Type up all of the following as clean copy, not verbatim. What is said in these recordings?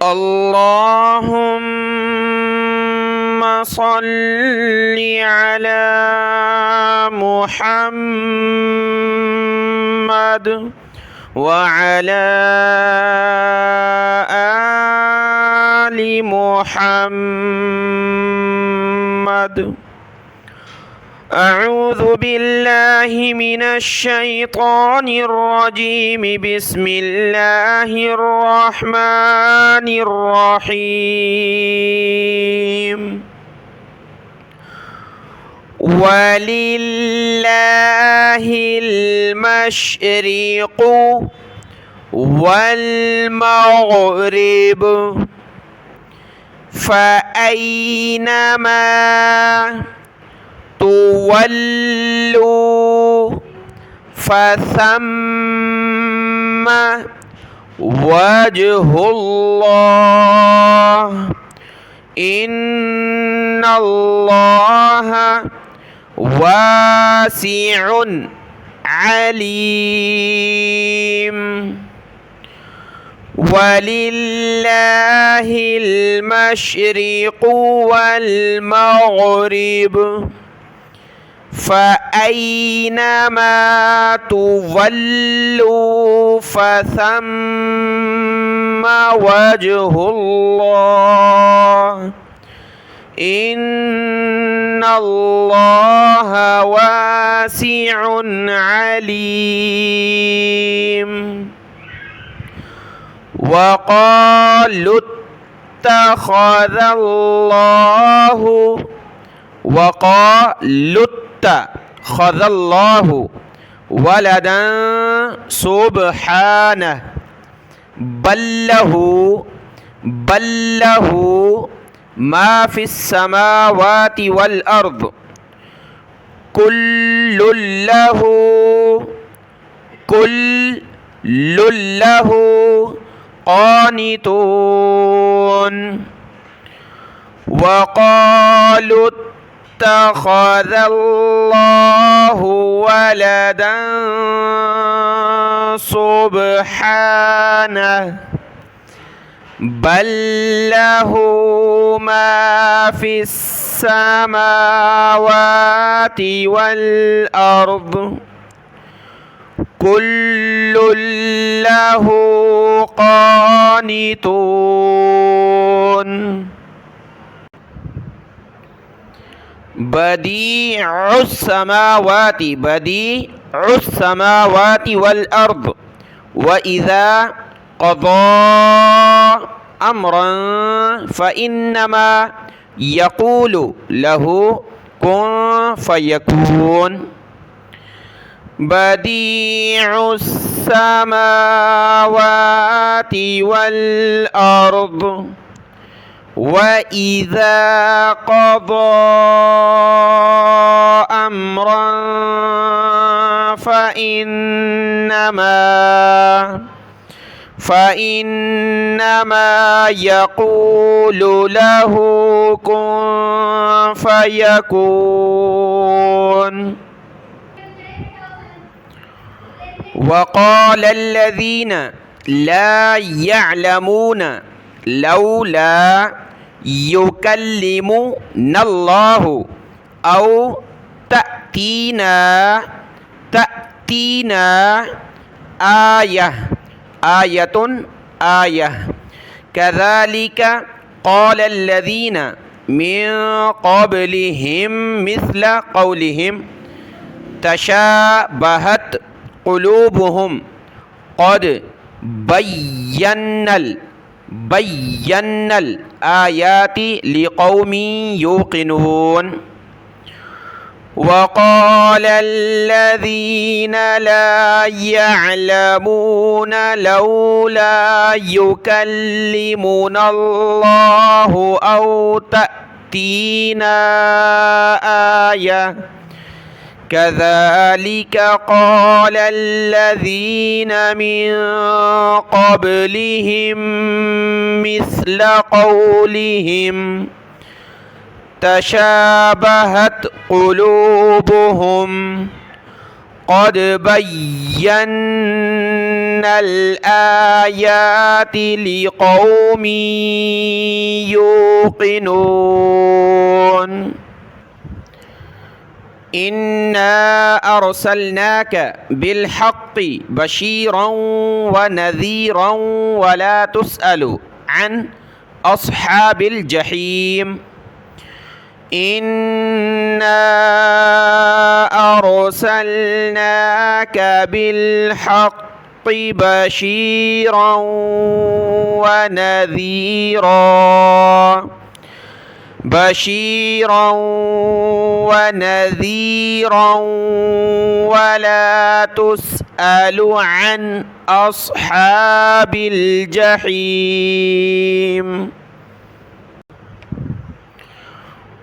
اللهم صل على محمد وعلى آل محمد. أعوذ بالله من الشيطان الرجيم. بسم الله الرحمن الرحيم. ولله المشرق والمغرب فأينما تولوا فثم وجه الله إن الله واسع عليم. ولله المشرق والمغرب فأينما تولوا فثم وجه الله إن الله واسع عليم. وقالوا اتخذ الله ولدا سبحانه بل له ما في السماوات والأرض كل له قانتون. وقالوا اتخذ الله ولدا سبحانه بل له ما في السماوات والأرض كل له قانتون. بديع السماوات والأرض وإذا قضى أمرا فإنما يقول له كن فيكون. بديع السماوات والأرض وإذا قضى أمرا فإنما يقول له كن فيكون. وقال الذين لا يعلمون لولا يكلمنا الله أو تأتينا آية كذلك قال الذين من قبلهم مثل قولهم تشابهت قلوبهم قد بينا الآيات لقوم يوقنون. وقال الذين لا يعلمون لولا يكلمنا الله أو تأتينا آية كذلك قال الذين من قبلهم مثل قولهم تشابهت قلوبهم قد بينا الآيات لقوم يوقنون إنا أرسلناك بالحق بشيرا ونذيرا ولا تسأل عن أصحاب الجحيم إنا أرسلناك بالحق بشيرا ونذيرا ولا تسأل عن أصحاب الجحيم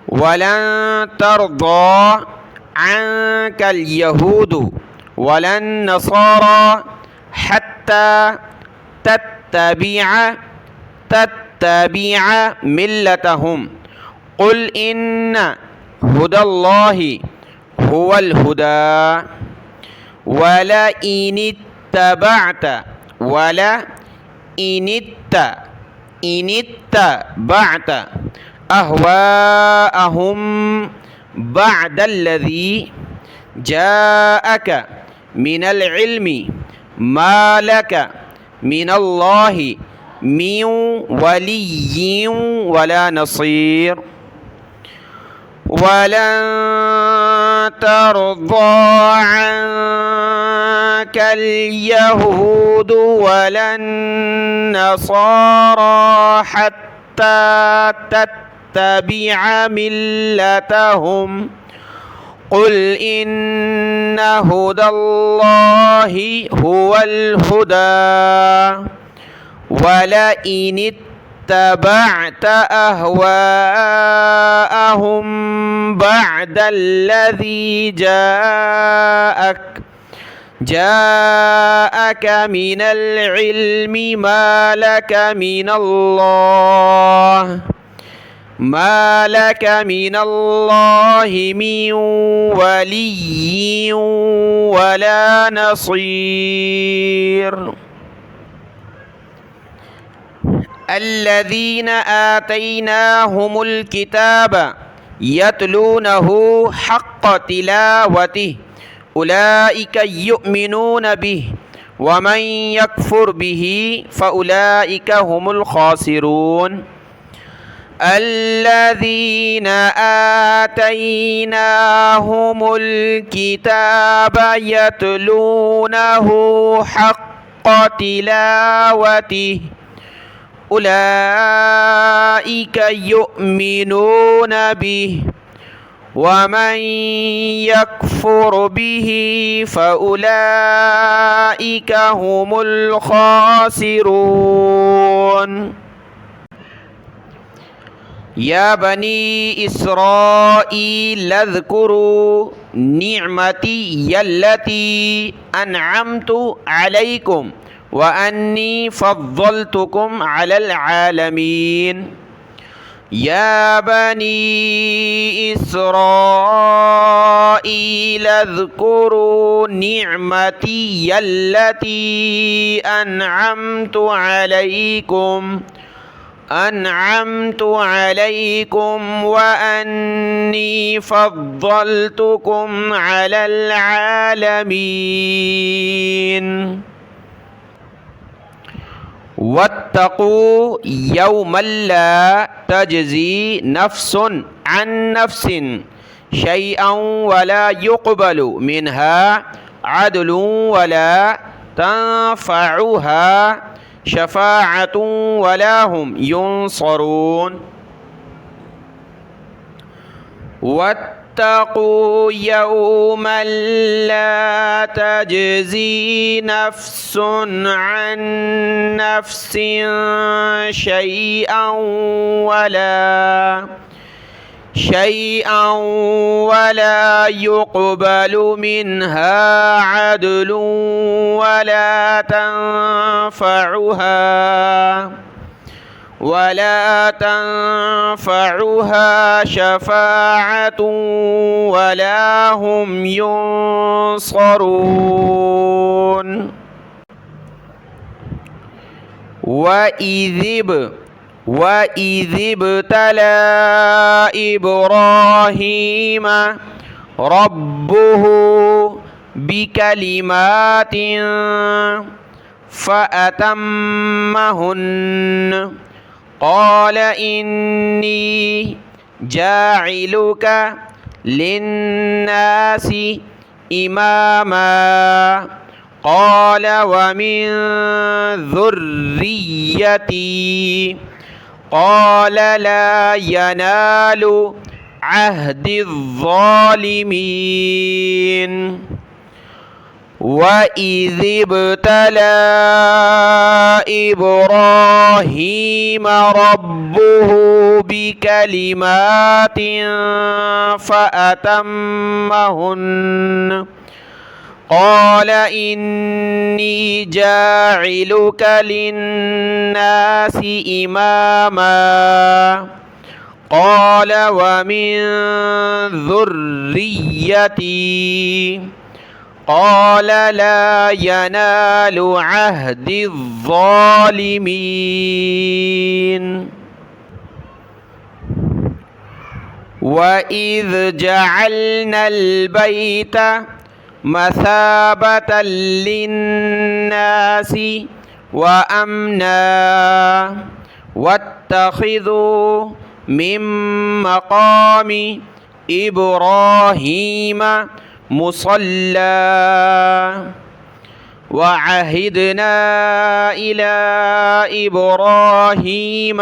ولن ترضى عنك اليهود ولا النصارى حتى تتبع ملتهم قل إن هدى الله هو الهدى ولئن اتبعت أهواءهم بعد الذي جاءك من العلم ما لك من الله من ولي ولا نصير ولن ترضى عنك اليهود ولا النصارى حتى تتبع ملتهم قل إن هدى الله هو الهدى ولئن اتبعت أهواءهم بعد الذي جاءك من العلم ما لك من الله من ولي ولا نصير الذين آتيناهم الكتاب يتلونه حق تلاوته أولئك يؤمنون به ومن يكفر به فأولئك هم الخاسرون الذين آتيناهم الكتاب يتلونه حق تلاوته أولئك يؤمنون به ومن يكفر به فأولئك هم الخاسرون يا بني إسرائيل اذكروا نعمتي التي أنعمت عليكم وأني فضلتكم على العالمين يا بني إسرائيل اذكروا نعمتي التي أنعمت عليكم وأني فضلتكم على العالمين واتقوا يوما لا تجزي نفس عن نفس شيئا ولا يقبل منها عدل ولا تنفعها شفاعة ولا هم ينصرون واتقوا يوما لا تجزي نفس عن نفس شيئا ولا يقبل منها عدل ولا تنفعها شفاعة ولا هم ينصرون وإذ ابتلى إبراهيم ربه بكلمات فأتمهن قال إني جاعلك للناس إماما قال ومن ذريتي قال لا ينال عهد الظالمين وإذ ابتلى إبراهيم ربه بكلمات فأتمهن قال إني جاعلك للناس إماما قال ومن ذريتي قال لا ينال عهد الظالمين وإذ جعلنا البيت مثابة للناس وأمنا واتخذوا من مقام إبراهيم مصلى وعهدنا إلى إبراهيم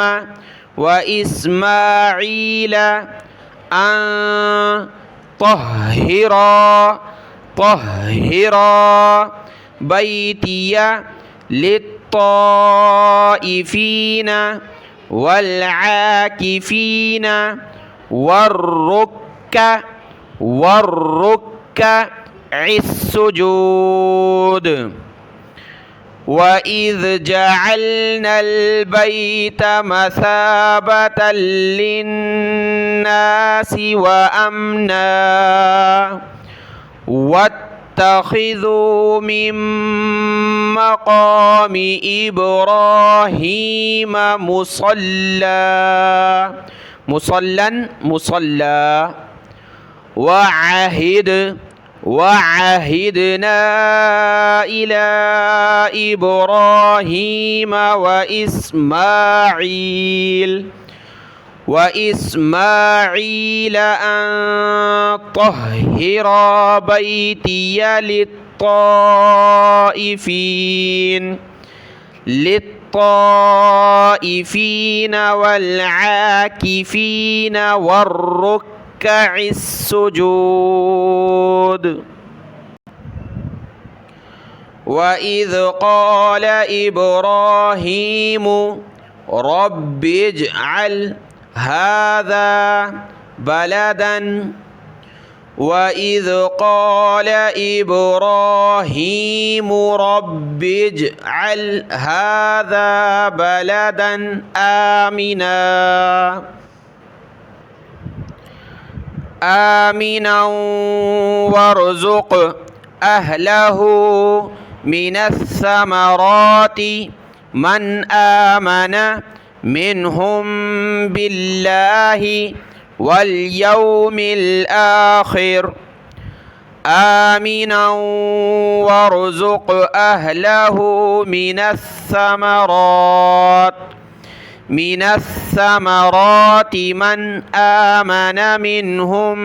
وإسماعيل أن طهرا بيتي للطائفين والعاكفين والركع السجود وإذ جعلنا البيت مثابة للناس وأمنا واتخذوا من مقام إبراهيم مصلى وعهدنا إلى إبراهيم وإسماعيل أن طهر بيتي للطائفين والعاكفين والركع السجود وإذ قال إبراهيم رب اجعل هذا بلدا وإذ قال إبراهيم رب اجعل هذا بلدا آمنا وارزق أهله من الثمرات من آمن منهم بالله واليوم الآخر آمنا وارزق أهله من الثمرات من آمن منهم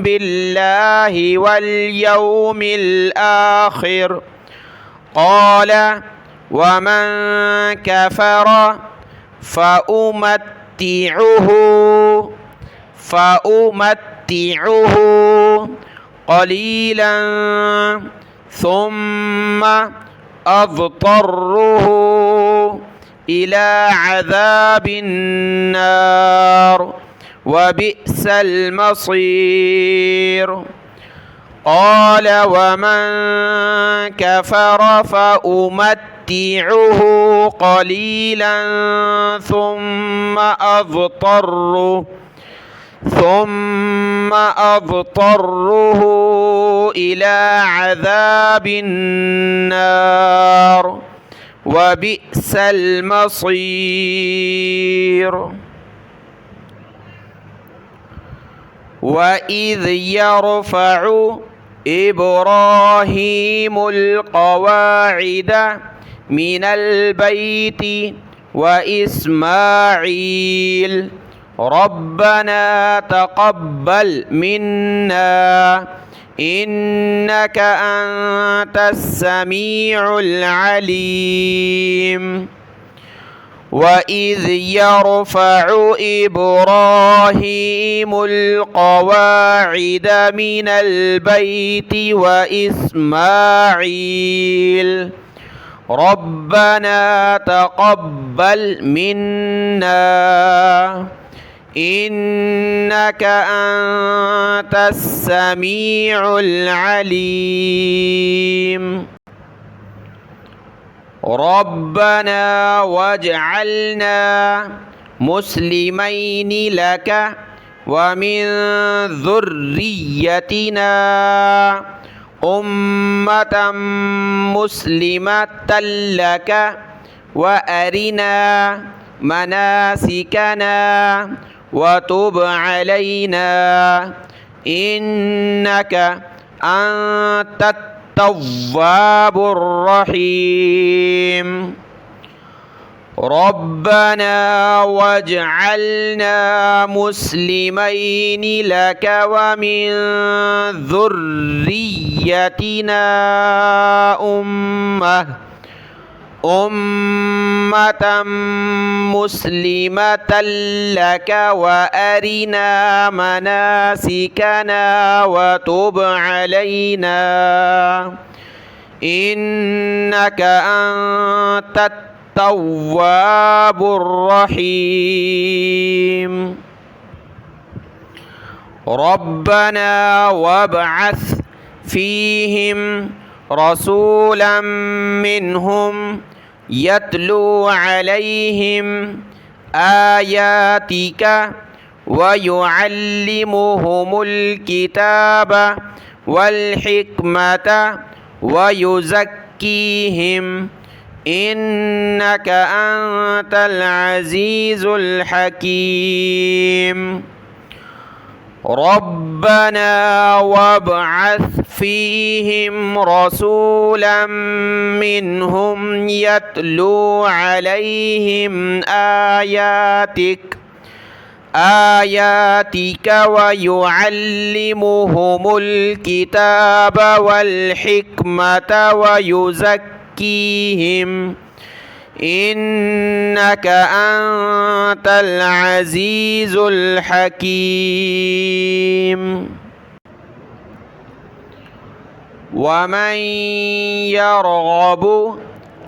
بالله واليوم الآخر قال ومن كفر فأمتعه قليلا ثم أضطره إلى عذاب النار وبئس المصير قال ومن كفر فأمتعه قليلا ثم أضطره إلى عذاب النار وبئس المصير. وإذ يرفع إبراهيم القواعد من البيت وإسماعيل ربنا تقبل منا إنك أنت السميع العليم. وإذ يرفع إبراهيم القواعد من البيت وإسماعيل ربنا تقبل منا إنك أنت السميع العليم. ربنا واجعلنا مسلمين لك ومن ذريتنا أمة مسلمة لك وأرنا مناسكنا وتب علينا إنك أنت التواب الرحيم. ربنا واجعلنا مسلمين لك ومن ذريتنا أمة مسلمة لك وأرنا مناسكنا وتب علينا إنك أنت التواب الرحيم. ربنا وابعث فيهم رسولا منهم يتلو عليهم آياتك ويعلمهم الكتاب والحكمة ويزكيهم إنك أنت العزيز الحكيم. ربنا وابعث فيهم رسولا منهم يتلو عليهم آياتك ويعلمهم الكتاب والحكمة ويزكيهم إنك أنت العزيز الحكيم. ومن يرغب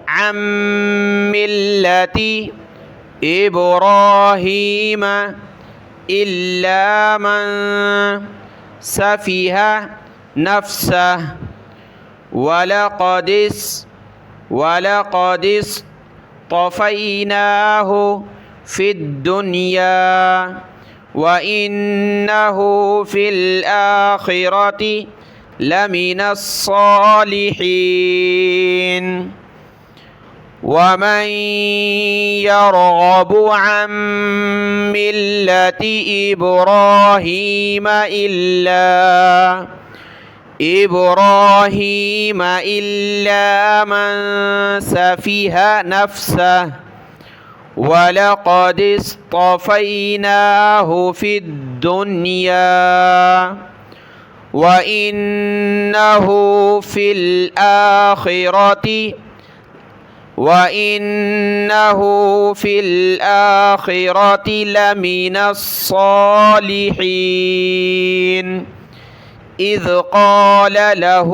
عن ملة إبراهيم إلا من سفه نفسه ولقد اصطفيناه في الدنيا وإنه في الآخرة لمن الصالحين. ومن يرغب عن ملة إبراهيم إلا من سفه نفسه ولقد اصطفيناه في الدنيا وإنه في الآخرة لمن الصالحين. إذ قال له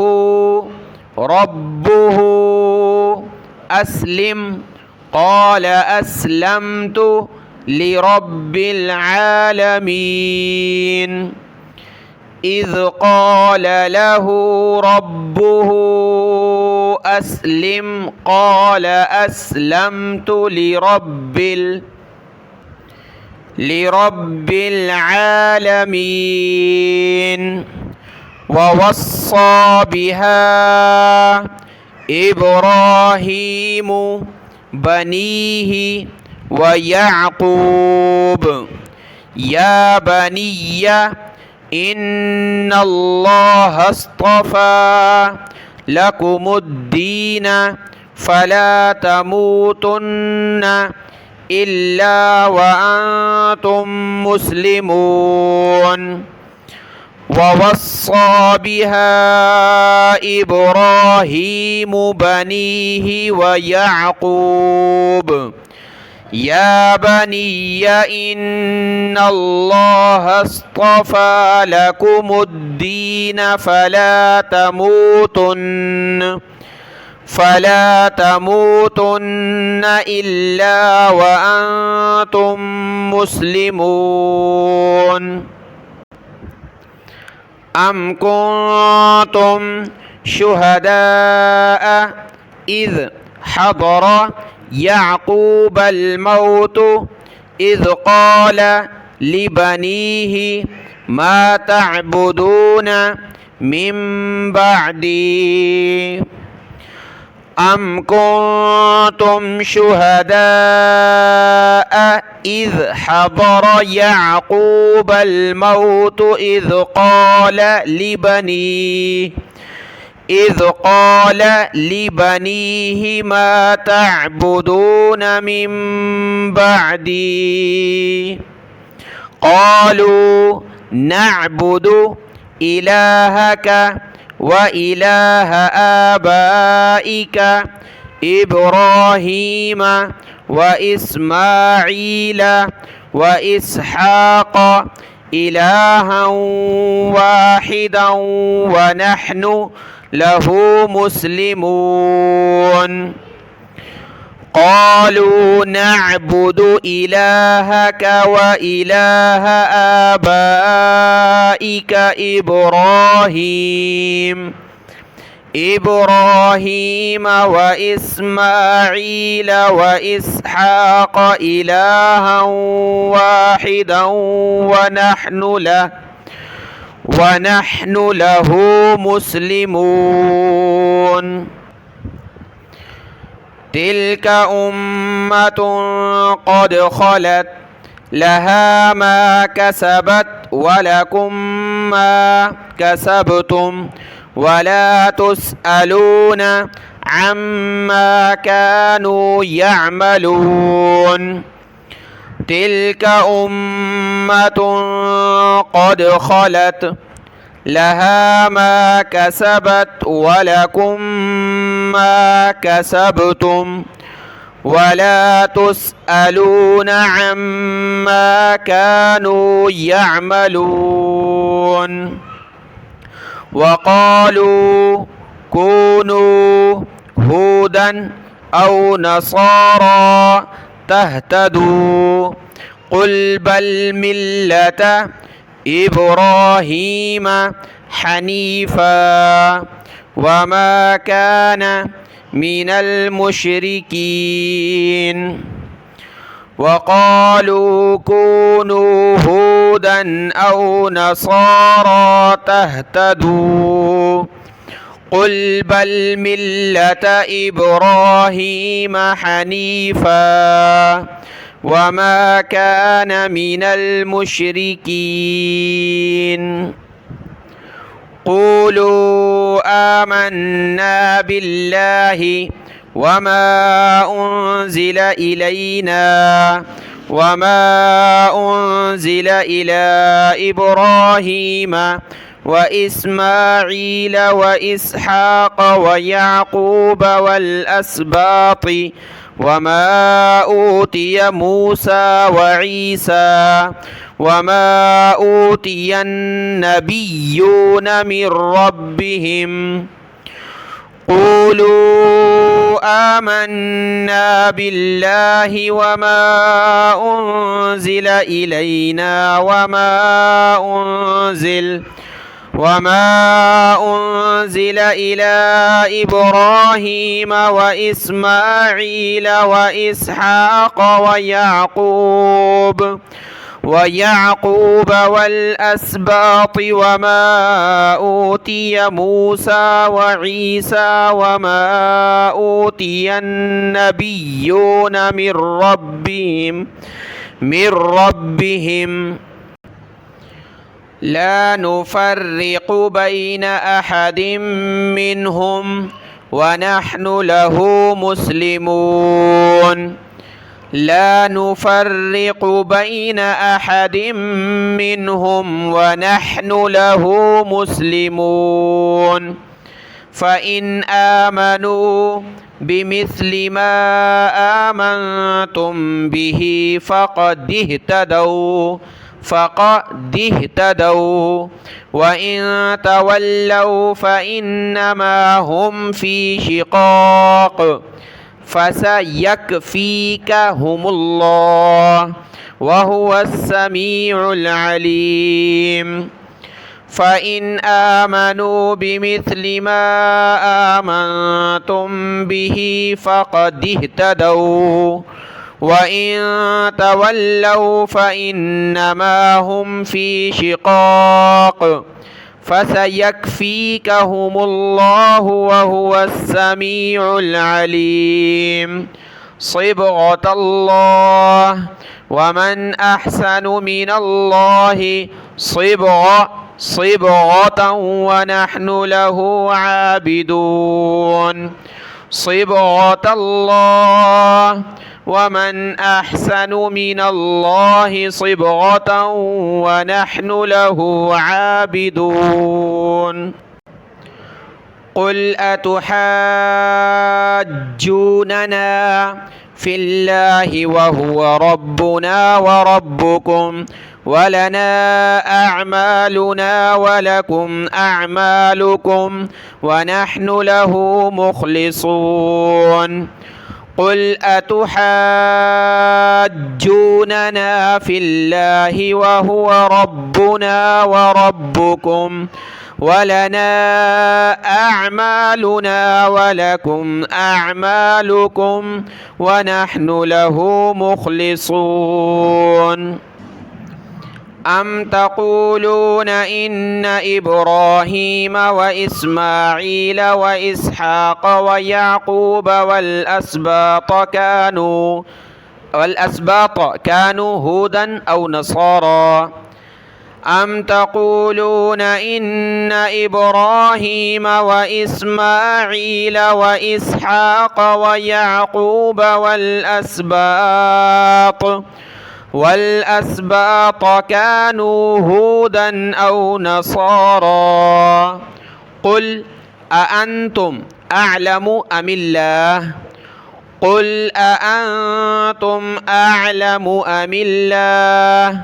ربه أسلم قال أسلمت لرب العالمين. إذ قال له ربه أسلم قال أسلمت لرب العالمين. ووصى بها إبراهيم بنيه ويعقوب يا بني إن الله اصطفى لكم الدين فلا تموتن إلا وأنتم مسلمون ووصى بها إبراهيم بنيه ويعقوب يا بني إن الله اصطفى لكم الدين فلا تموتن إلا وأنتم مسلمون أم كنتم شهداء إذ حضر يعقوب الموت إذ قال لبنيه ما تعبدون من بعدي أم كنتم شهداء إذ حضر يعقوب الموت إذ قال لبنيه ما تعبدون من بعدي قالوا نعبد إلهك وإله آبائك إبراهيم وإسماعيل وإسحاق إلها واحدا ونحن له مسلمون قالوا نعبد إلهك وإله آبائك إبراهيم وإسماعيل وإسحاق إلها واحدا ونحن له مسلمون تلك أمة قد خلت لها ما كسبت ولكم ما كسبتم ولا تسألون عما كانوا يعملون تلك أمة قد خلت لها ما كسبت ولكم ما كسبتم ولا تسألون عما كانوا يعملون وقالوا كونوا هودا أو نصارى تهتدوا قل بل ملة إبراهيم حنيفا وما كان من المشركين وقالوا كونوا هودا أو نصارى تهتدوا قل بل ملة إبراهيم حنيفا وما كان من المشركين قولوا آمنا بالله وما أنزل إلينا وما أنزل إلى إبراهيم وإسماعيل وإسحاق ويعقوب والأسباط وما أوتي موسى وعيسى وما أوتي النبيون من ربهم قولوا آمنا بالله وما أنزل إلينا وما أنزل إلى إبراهيم وإسماعيل وإسحاق ويعقوب والأسباط وما أوتي موسى وعيسى وما أوتي النبيون من ربهم لا نفرق بين أحد منهم ونحن له مسلمون لا نفرق بين أحد منهم ونحن له مسلمون فإن آمنوا بمثل ما آمنتم به فقد اهتدوا وإن تولوا فإنما هم في شقاق فسيكفيكهم الله وهو السميع العليم فإن آمنوا بمثل ما آمنتم به فقد اهتدوا وإن تولوا فإنما هم في شقاق فسيكفيكهم الله وهو السميع العليم صبغة الله ومن أحسن من الله صبغة ونحن له عابدون صبغة الله ومن أحسن من الله صبغة ونحن له عابدون قل أتحاجوننا في الله وهو ربنا وربكم ولنا أعمالنا ولكم أعمالكم ونحن له مخلصون قل أتحاجوننا في الله وهو ربنا وربكم ولنا أعمالنا ولكم أعمالكم ونحن له مخلصون أم تقولون إن إبراهيم وإسماعيل وإسحاق ويعقوب والأسباط كانوا هودا أو نصارى أم تقولون إن إبراهيم وإسماعيل وإسحاق ويعقوب والأسباط كانوا هودا أو نصارى قل أأنتم أعلم أم الله قل أأنتم أعلم أم الله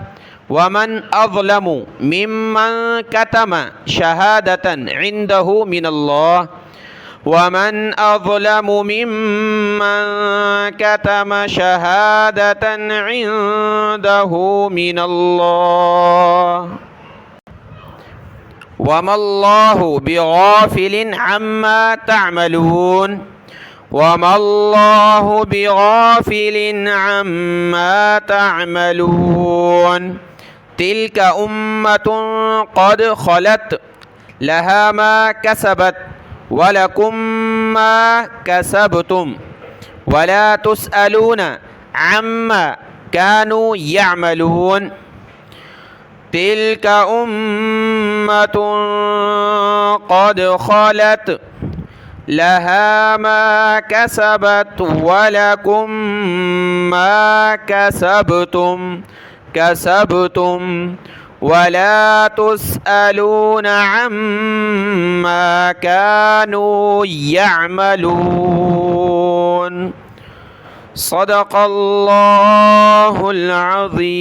ومن أظلم ممن كتم شهادة عنده من الله ومن أظلم ممن كتم شهادة عنده من الله وما الله بغافل عما تعملون وما الله بغافل عما تعملون تلك أمة قد خلت لها ما كسبت ولكم ما كسبتم ولا تسألون عما كانوا يعملون تلك أمة قد خلت لها ما كسبت ولكم ما كسبتم ولا تسألون عما كانوا يعملون صدق الله العظيم